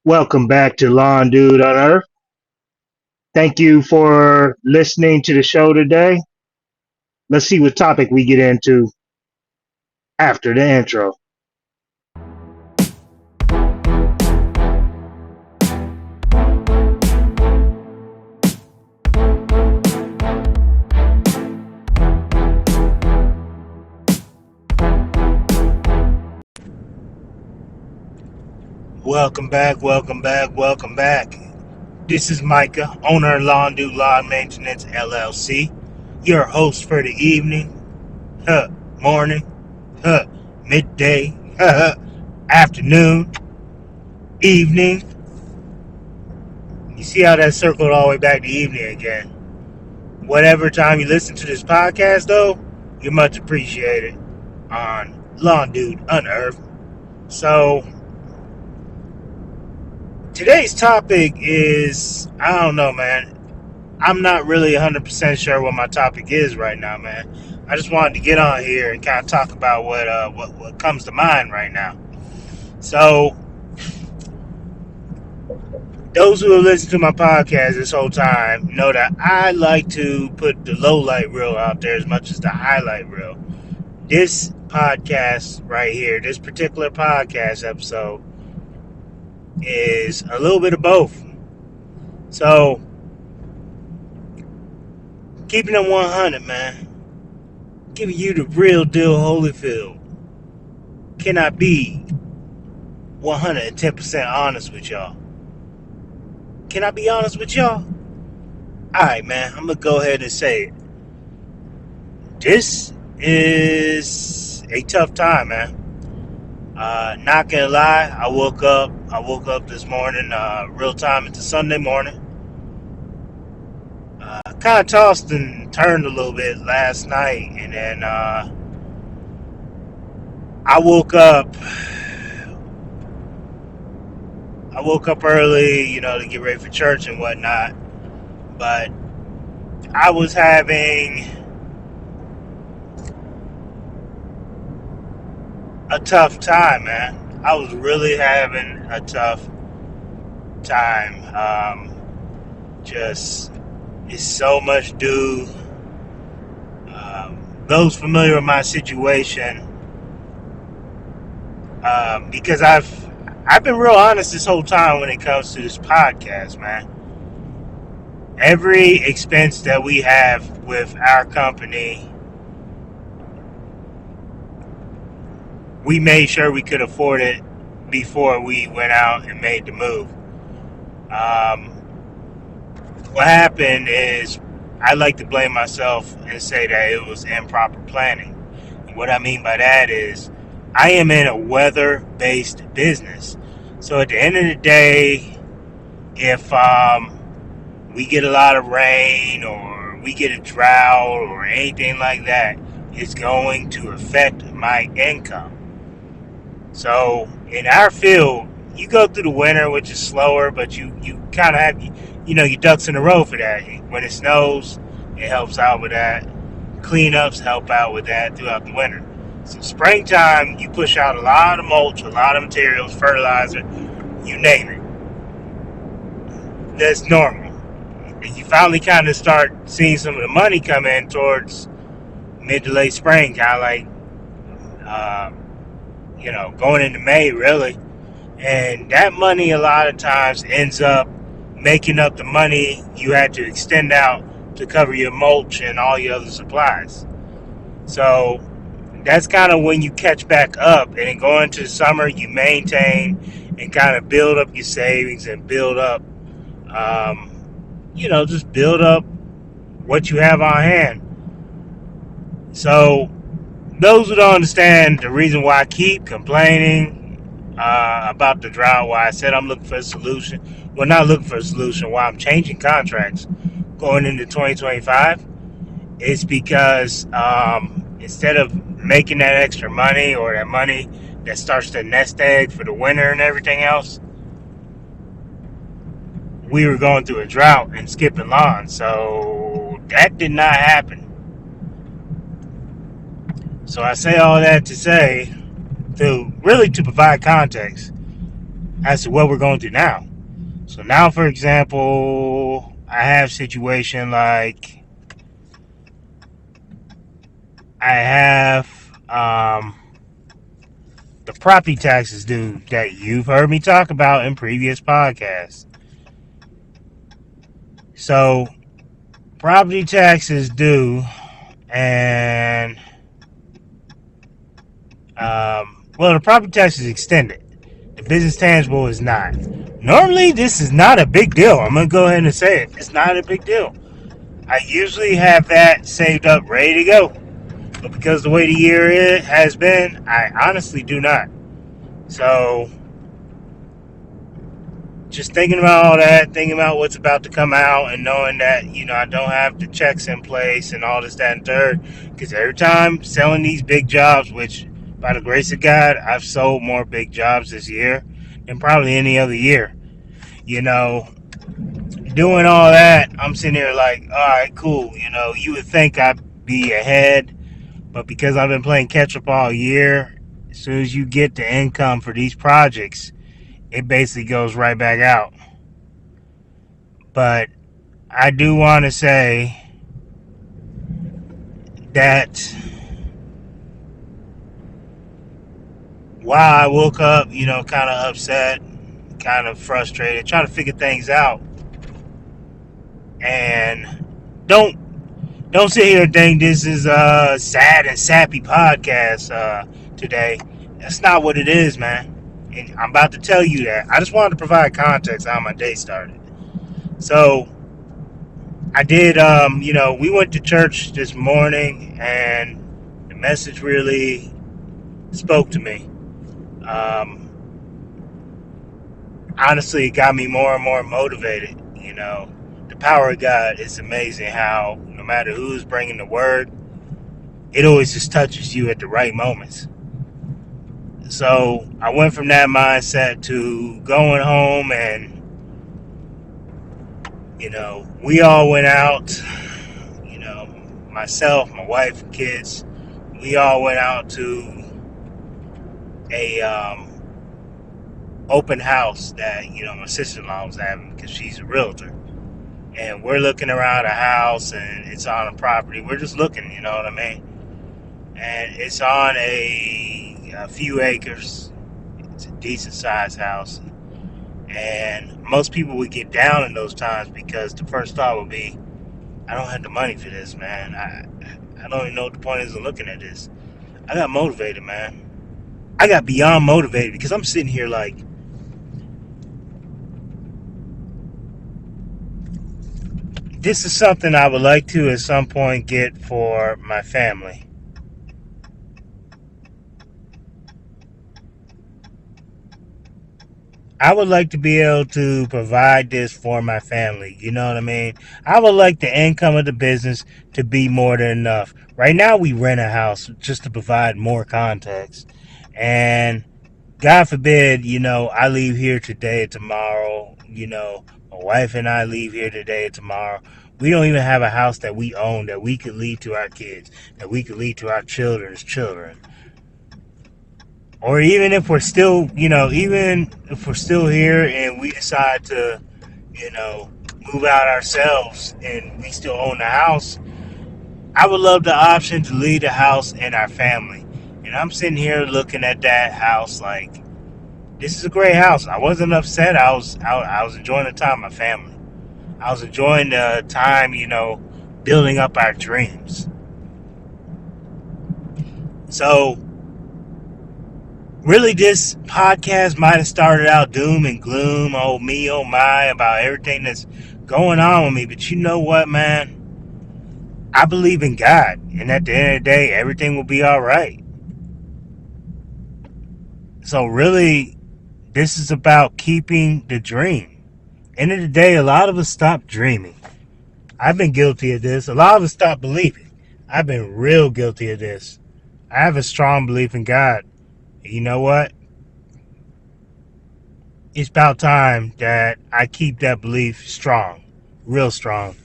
Welcome back to Lawn Dude on Earth. Thank you for listening to the show today. Let's see what topic we get into after the intro. Welcome back, welcome back, welcome back. This is Micah, owner of Lawn Dude Lawn Maintenance LLC, your host for the evening, morning, midday, afternoon, evening. You see how that circled all the way back to evening again. Whatever time you listen to this podcast, though, you're much appreciated on Lawn Dude Unearthed. So, today's topic is, I don't know, man. I'm not really 100% sure what my topic is right now, man. I just wanted to get on here and kind of talk about what comes to mind right now. So, those who have listened to my podcast this whole time know that I like to put the low light reel out there as much as the highlight reel. This podcast right here, this particular podcast episode, is a little bit of both. So, keeping it 100, man. Giving you the real deal Holyfield. Can I be 110% honest with y'all? Can I be honest with y'all? Alright, man. I'm going to go ahead and say it. This is a tough time, man. Not gonna lie, I woke up this morning, real time into Sunday morning. Kind of tossed and turned a little bit last night, and then I woke up early, to get ready for church and whatnot. But I was having a tough time, man. I was really having a tough time. Just, it's so much due. Those familiar with my situation, because I've been real honest this whole time when it comes to this podcast, man. Every expense that we have with our company, we made sure we could afford it before we went out and made the move. What happened is, I like to blame myself and say that it was improper planning. And what I mean by that is, I am in a weather-based business. So at the end of the day, if we get a lot of rain or we get a drought or anything like that, it's going to affect my income. So in our field, you go through the winter, which is slower, but you kind of have, your ducks in a row for that. When it snows, it helps out with that. Cleanups help out with that throughout the winter. So springtime, you push out a lot of mulch, a lot of materials, fertilizer, you name it. That's normal. And you finally kind of start seeing some of the money come in towards mid to late spring, kind of like, going into May, really. And that money a lot of times ends up making up the money you had to extend out to cover your mulch and all your other supplies. So that's kind of when you catch back up, and then going into the summer, you maintain and kind of build up your savings and build up, just build up what you have on hand. So those who don't understand the reason why I keep complaining about the drought, why I said I'm looking for a solution, well, not looking for a solution, why I'm changing contracts going into 2025, is because instead of making that extra money or that money that starts to nest egg for the winter and everything else, we were going through a drought and skipping lawns. So that did not happen. So I say all that to say, to provide context, as to what we're going through now. So now, for example, I have situation like I have the property taxes due that you've heard me talk about in previous podcasts. So property taxes due, and well, the property tax is extended. The business tangible is not. Normally, this is not a big deal. I'm gonna go ahead and say it. It's not a big deal. I usually have that saved up, ready to go. But because the way the year has been, I honestly do not. So, just thinking about all that, thinking about what's about to come out, and knowing that, I don't have the checks in place and all this, that, and third. Because every time selling these big jobs, which by the grace of God, I've sold more big jobs this year than probably any other year. You know, doing all that, I'm sitting here like, all right, cool. You would think I'd be ahead, but because I've been playing catch up all year, as soon as you get the income for these projects, it basically goes right back out. But I do want to say that while I woke up, kind of upset, kind of frustrated, trying to figure things out, and don't don't sit here and think this is a sad and sappy podcast today. That's not what it is, man. And I'm about to tell you that. I just wanted to provide context on how my day started. So I did, we went to church this morning, and the message really spoke to me. Um, Honestly, it got me more and more motivated. The power of God is amazing how no matter who's bringing the word, it always just touches you at the right moments. So I went from that mindset to going home, and we all went out. Myself, my wife, kids, we all went out to a open house that my sister-in-law was having because she's a realtor, and we're looking around a house, and it's on a property. We're just looking, you know what I mean? And it's on a few acres. It's a decent sized house, and most people would get down in those times because the first thought would be, I don't have the money for this, man. I don't even know what the point is of looking at this. I got motivated, man. I got beyond motivated because I'm sitting here like, this is something I would like to at some point get for my family. I would like to be able to provide this for my family. You know what I mean? I would like the income of the business to be more than enough. Right now, we rent a house just to provide more context. And God forbid, I leave here today or tomorrow. My wife and I leave here today or tomorrow. We don't even have a house that we own that we could leave to our kids, that we could leave to our children's children. Or even if we're still, even if we're still here and we decide to, move out ourselves and we still own the house, I would love the option to leave the house and our family. And I'm sitting here looking at that house like, this is a great house. I wasn't upset. I was enjoying the time with my family. I was enjoying the time, building up our dreams. So really, this podcast might have started out doom and gloom, oh me, oh my, about everything that's going on with me. But you know what, man? I believe in God. And at the end of the day, everything will be all right. So really, this is about keeping the dream. End of the day, a lot of us stop dreaming. I've been guilty of this. A lot of us stop believing. I've been real guilty of this. I have a strong belief in God. You know what? It's about time that I keep that belief strong, real strong,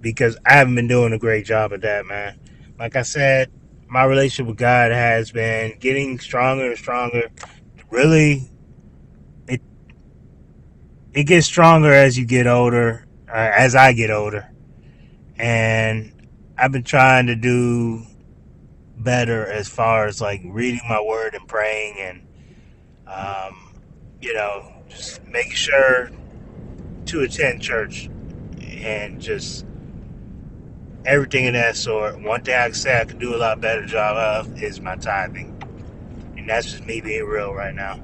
because I haven't been doing a great job of that, man. Like I said, my relationship with God has been getting stronger and stronger. Really, it gets stronger as you get older, as I get older, and I've been trying to do better as far as like reading my word and praying, and um, just making sure to attend church and just everything of that sort. One thing I can say I could do a lot better job of is my tithing, and that's just me being real right now.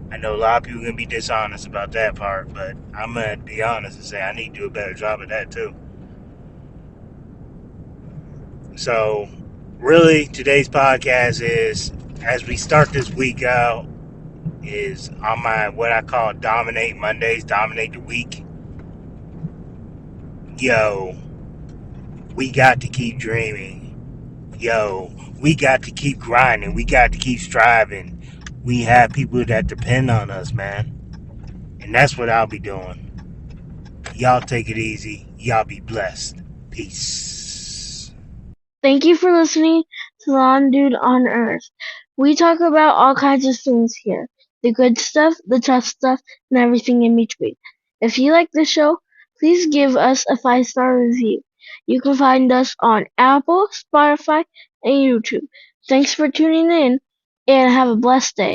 I know a lot of people are gonna be dishonest about that part, but I'm gonna be honest and say I need to do a better job of that too. So, really, today's podcast is as we start this week out is on my what I call dominate Mondays, dominate the week. Yo, we got to keep dreaming. Yo, we got to keep grinding. We got to keep striving. We have people that depend on us, man. And that's what I'll be doing. Y'all take it easy. Y'all be blessed. Peace. Thank you for listening to Lon Dude on Earth. We talk about all kinds of things here. The good stuff, the tough stuff, and everything in between. If you like the show, please give us a 5-star review. You can find us on Apple, Spotify, and YouTube. Thanks for tuning in, and have a blessed day.